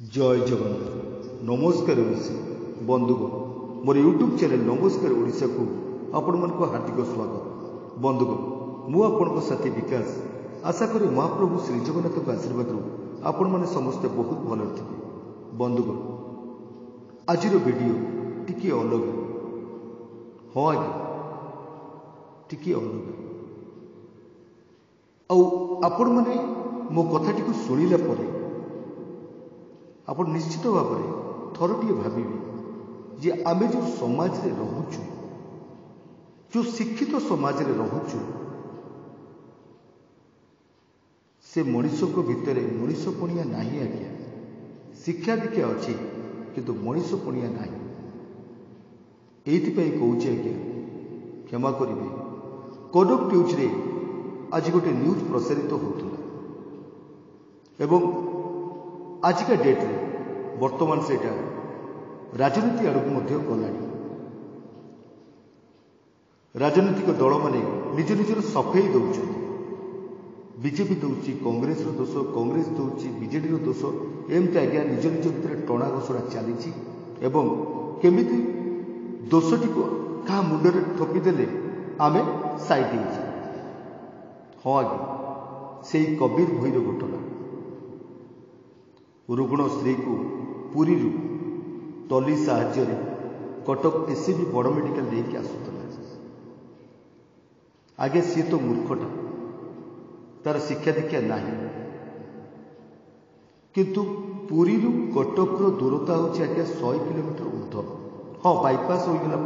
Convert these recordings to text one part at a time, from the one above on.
जय जगन्नाथ नमस्कार ओडिशा बंधुगण मोर यूट्यूब चैनल नमस्कार ओडिशा को आपण मन को हार्दिक स्वागत। बंधुगण मु आपण साथी विकास आशा करी महाप्रभु श्री जगन्नाथ आशीर्वाद आपण मैंने समस्ते बहुत भल थे। बंधुगण आज वीडियो टिके अलग हाँ आज्ञा टिके अलग आपण मैंने मो कथाटी को शुणिला परे आपण निश्चित भाव में थरटिए भावे जे आमे जो समाज रे रहूचु जो शिक्षित समाज रे रहूचु से मनीष को भितर मनीष पणिया नहीं आज्ञा शिक्षा दीक्षा अच्छी किंतु मनीष पणिया नहीं एइथिपाई कहूचे आज्ञा क्षमा करिवे कनक न्यूज रे आज गोटे न्यूज प्रसारित होता एवं आजिका डेट रे वर्तमान से राजनीति आड़क गला राजनीतिक दल माने निज निजर सफेई दौरान बीजेपी दौची कांग्रेस दोष कांग्रेस दौची बीजेडी दोष एमती आज्ञा निज निज भितर टणा घोषणा चली केमिति दोषटी को क्या मुंडे थोपीदे आम साइड हाँ आज्ञा से कबीर भईर घटना रुग्ण स्त्री को पुरी टली साहाय्य कटक एससीबी बड़ मेडिकल लेकिन आसूला आगे सी तो मूर्खटा तार शिक्षा दीक्षा नहीं किंतु पुरी कटक दूरता हूँ आगे 100 किलोमीटर ऊर्ध हाँ बाईपास होगला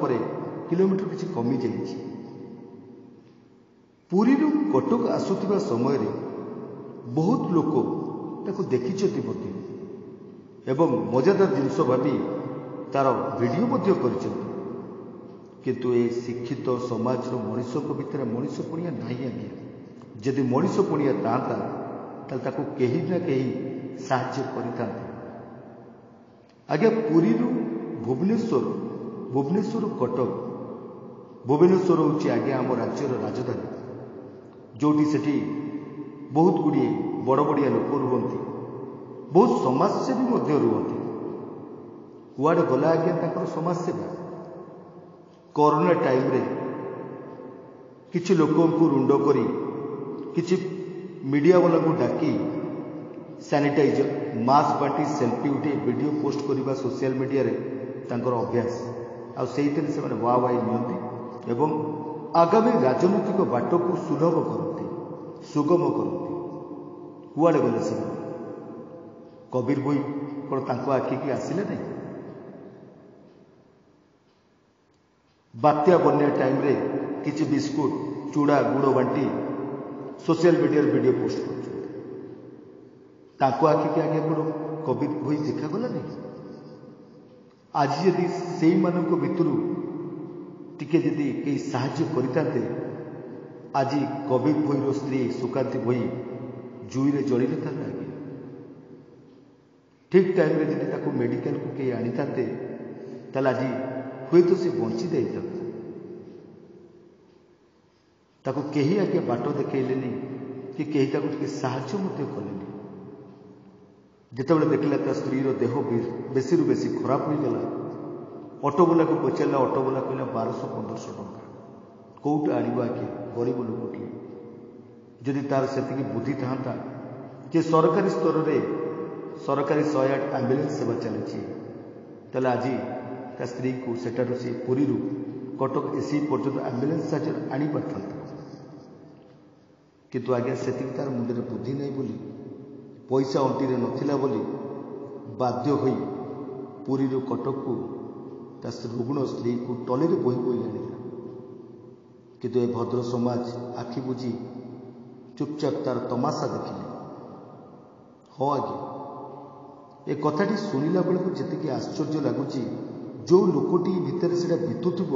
किलोमीटर किसी कमी जाइए पुरी कटक आसुवा समय बहुत लोक ताको देखिछथि एवं मजादार जिनस भावी तार वीडियो किंतु ए शिक्षित समाज मनीष को भितर मनीष पणिया नहीं आज्ञा जदि मनीष पणिया था ताको कहीं ना कहीं साहाय्य करता आज्ञा पुरी भुवनेश्वर कटक भुवनेश्वर हूँ आज्ञा आम राज्यर राजधानी जोटी सेठी बहुत गुड़िए बड़ बड़िया लोक रुहति बहुत समाजसेवी रुहति कुआड़े गला आज्ञा समाजसेवा कोरोना टाइम रे किछि लोकों को रुंड करी किछि मीडिया वाला को डाकी सैनिटाइजर मास्क बांटी सेल्फी उठे वीडियो पोस्ट करने सोशल मीडिया रे तांकर अभ्यास से वाह वाही नियंती एवं आगामी राजनीतिक बाट को सुलभ करती सुगम करती कुआड़े गले से कबीर भई कौन आखि की आसिले नहीं बात्या बन्या टाइम रे किछि बिस्कुट चूड़ा गुड़ बांटी सोशल मीडिया वीडियो पोस्ट कर आखि की आगे कौन कबीर भई देखागला नहीं आज जदि से भितर टिके जदि कई साहाय्य करते आज कबीर भईर स्त्री सुकांती भई जुई रे जड़ी न था आगे ठीक टाइम रे जदि ताको मेडिकल को कई आनी था आज हुए तो सी बंची जाता ताको कहीं आगे बाट देखनी कि कहीं ताको टिके साहाय्य कलेनी जितेबाला देखला ता स्त्री देह बेसी बेसी खराब हो गला ऑटोवाला को पचारा ऑटोवाला कहला 1200-1500 टंका कौट आनिबा आगे गरीब लोकटे जदि तार से बुद्धि था जे सरकारी स्तर में सरकारी 108 एम्बुलेंस सेवा चली आज ता स्त्री को सेठार से पुरी कटक एसी पर्यटन एम्बुलेंस साहाय्य आनी पारता किंतु आज्ञा से तार मुंडे बुद्धि नहीं बोली पैसा अंटी नथिला बोली बाध्य होई पुरी कटक को रुग्ण स्त्री को टली बोही बोही आनिला किंतु ए भद्र समाज आखि बुझी चुपचाप तार तमाशा देखिले हाँ आज्ञा ए कथाटी शुणिला बेलू जी आश्चर्य लगुच जो लोकटी भितर से बीतुव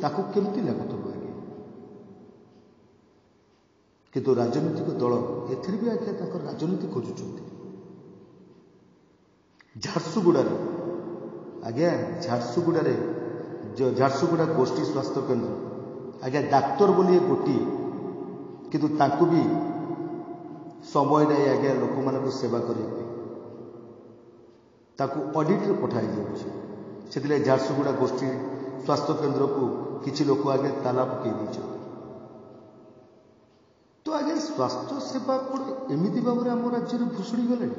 ताको केमती लगुव आगे किंतु राजनीतिक दल एथेर भी आज्ञा राजनीति खोजुंट झारसुगुड़ा आज्ञा झारसुगुड़ा गोष्ठी स्वास्थ्य केन्द्र आज्ञा डाक्तर बोली गोटे किंतु तांको भी समय नहीं आज्ञा लोक मान सेवा करने ताकू ऑडिट पठाई जाऊँगी से झारसुगुड़ा गोष्ठी स्वास्थ्य केन्द्र को किसी लोक आगे ताला पकई दी तो आगे स्वास्थ्य सेवा कौन एमती भाव में आम राज्य में भुशुड़ी गले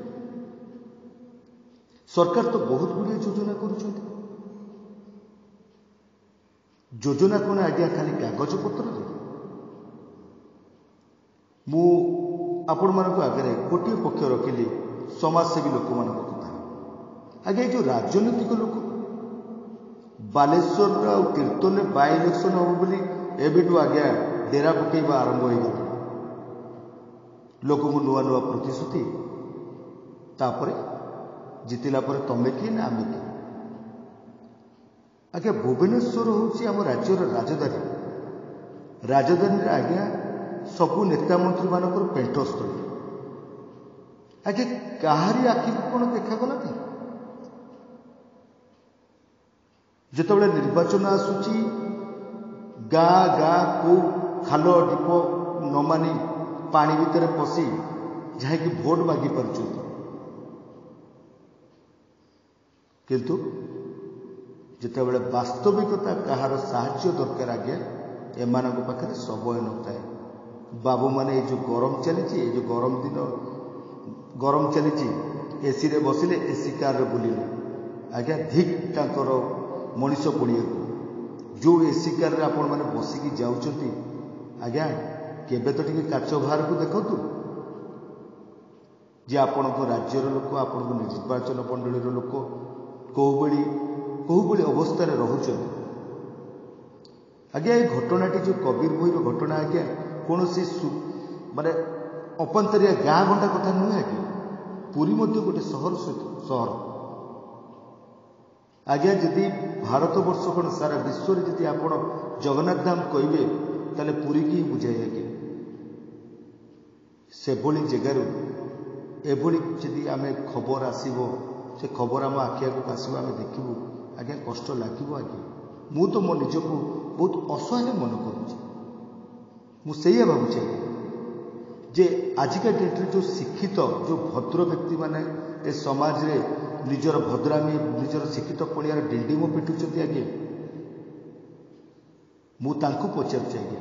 सरकार तो बहुत गुड़िया योजना कर योजना कौन आज्ञा खाली कागज पत्र मु आपण मान आगे गोटे पक्ष रखिली समाजसेवी लोक मान कथा आगे जो राजनीतिक लोक बालेश्वर आ कीर्तन बाय इलेक्शन हम बोली एबेटू आज्ञा डेरा पकईवा आरंभ हो गला लोक को नुआ नुआ प्रतिश्रुति तापर जितिला पर तमे किए ना आमे किए आज्ञा भुवनेश्वर हूँ आम राज्यर राजधानी राजधानी आज्ञा सबू नेता मंत्री मानकर पेंटस्थली आगे कहारी आखि को कौन देखागला कि जितेबाला निर्वाचन आसूची गाँ गाँ को खाल ढीप न मानी पानी भितर पशि जहाँकि भोट मागि पार्छ किंतु जितेबाला वास्तविकता कहार साहाय्य दरकार आगे एमान पाखे समय न थाए बाबू माने जो गरम चली जो गरम दिन गरम चली एसी रे बसिले एसी कार बुलिले आज्ञा धिक तांकर मनीष पड़िया जो एसी कार रे आपण माने बसिकी जाउछंती आज्ञा केबे तो टिके काच बाहर को देखतु जे आपण को राज्यर लोक आपण को निर्वाचन मंडली रो लोक कोबेली अवस्था रे रहउछंती आज्ञा ये घटनाटी जो कबीर भई रो घटना आज्ञा कौन सी माने अपांतरिया गाँ गंडा कथा नुहे कि पुरी मध्य गोटे सहर आज्ञा जदि भारत वर्ष कौन सारा विश्व में जदि आप जगन्नाथ धाम कहे ताले पुरी की बुझाई आज्ञा से भली जगार एभली जदि आम खबर आसब से खबर आम आखि आगे आसब आम देखू आज्ञा कष्ट लगे आज्ञा मु तो मो निजक बहुत असहाय मन करुँच मुझे भावुचे जे आजिका डेट्रे जो शिक्षित जो भद्र व्यक्ति माने ए समाज रे निजर भद्रामी निजर शिक्षित पड़ियार डिंडिम पिटुचंती आगे मु तांको पचारुचे आगे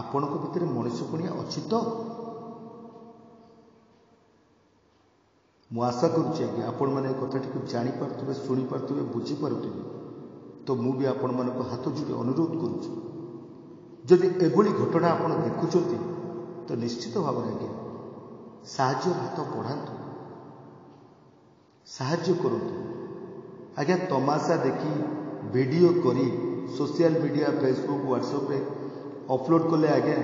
आपणक भितर मनीष पड़िया अच्छी तो मु आशा करुचे आगे आपण माने कथाटी को जानी पारुथिबे सुनी पारुथिबे बुझी पारुथिबे तो मु भी आपण मानक हाथ जोड़ी अनुरोध करुची जदि एभली घटना आप देखुं तो निश्चित भाव में आज्ञा साहाय्य हाथ बढ़ातु साहाय्य करूँ आज्ञा तमाशा देखी वीडियो करी सोशल मीडिया फेसबुक व्हाट्सएप रे अपलोड कले आज्ञा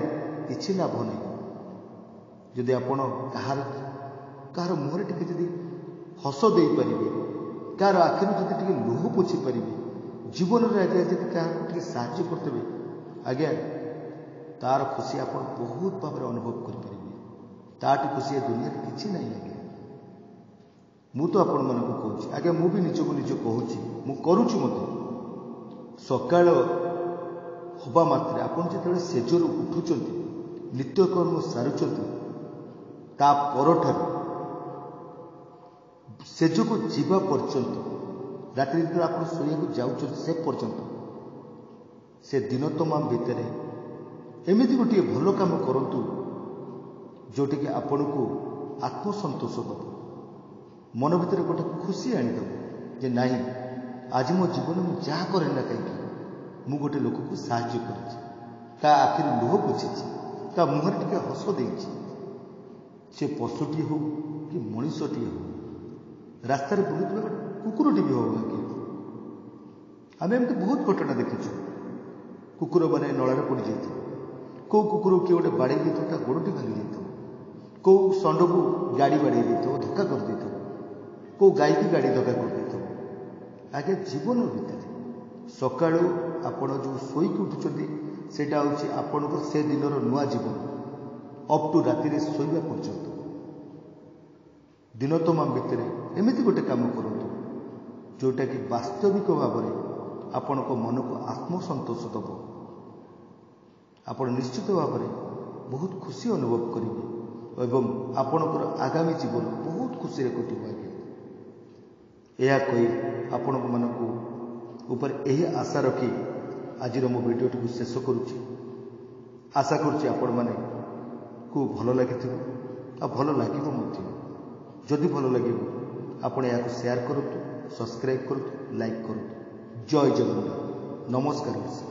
किसी लाभ नहीं जदि आपण कहार मुहर टी जदि हस दे पारे कहार आखिर जदि टी लुह पोछि पारे जीवन में आज्ञा जदि क्या साहाय्य करते आज्ञा तार खुशी आप बहुत भाव अनुभव करेंगे ताटी खुशी दुनिया किसी ना आज्ञा मु तो आपण मानक कहूँ आज्ञा मु भी निजक निज कहूँ मु करुँच मत सकाळ हवा मात्रे आपन जिते सेजर उठुंट नित्यकर्म सारुंट ता परठार सेज को जीवा पर्यंत रात्रि जो आप शोक जाऊँ से पर्यंत से दिन तमाम भितर एमती गोटे भल कम करूँ जोटि कि आपण को आत्मसंतोष दब मन भीतर गोटे खुशी आनीदब जे नहीं आज मो जीवन में जहाँ करे ना कहीं मु गोटे लोक को साहाय्य कर आखिर लुह पोछि ता मुहर टिके हस देछि से पशुटी हो कि मनीषटी हो रास्तार बुलुवा कुकुरटी भी हो आम एमती बहुत घटना देखीचु कुकुर मैंने नल पड़ जाइए कौ कुकुर किए गोटे बाड़े ता गोड़टी भांगी जाइए कौ षंड को गाड़ी बाड़े धक्का कर दे कौ गाई की गाड़ी धक्का कर दे आगे जीवन भितर सकाळू आपण जो शोक उठुंट से आपणकर से दिन नुआ जीवन अप टू राति शोवा पर्यंत दिन तमाम भितर एमती गोटे कम करूँ जोटा कि वास्तविक भाव में आपण मन को आत्मसंतोष दब आपण निश्चित भाव में बहुत खुशी अनुभव करेंगे एवं आपणकर आगामी जीवन बहुत खुशी कटिब आगे ଏହା କହି ଆପଣମାନଙ୍କୁ ଉପରେ ଏହି ଆଶା ରଖି ଆଜିର ମୋ ଭିଡ଼ିଓଟିକୁ ଶେଷ କରୁଛି। ଆଶା କରୁଛି ଆପଣମାନଙ୍କୁ ଭଲ ଲାଗିଥିବ ଆଉ ଭଲ ଲାଗିବ ମଧ୍ୟ। ଯଦି ଭଲ ଲାଗିବ ଆପଣ ଏହାକୁ ସେୟାର କରନ୍ତୁ, ସବସ୍କ୍ରାଇବ୍ କରନ୍ତୁ, ଲାଇକ୍ କରନ୍ତୁ। ଜୟ ଜଗନ୍ନାଥ। ନମସ୍କାର।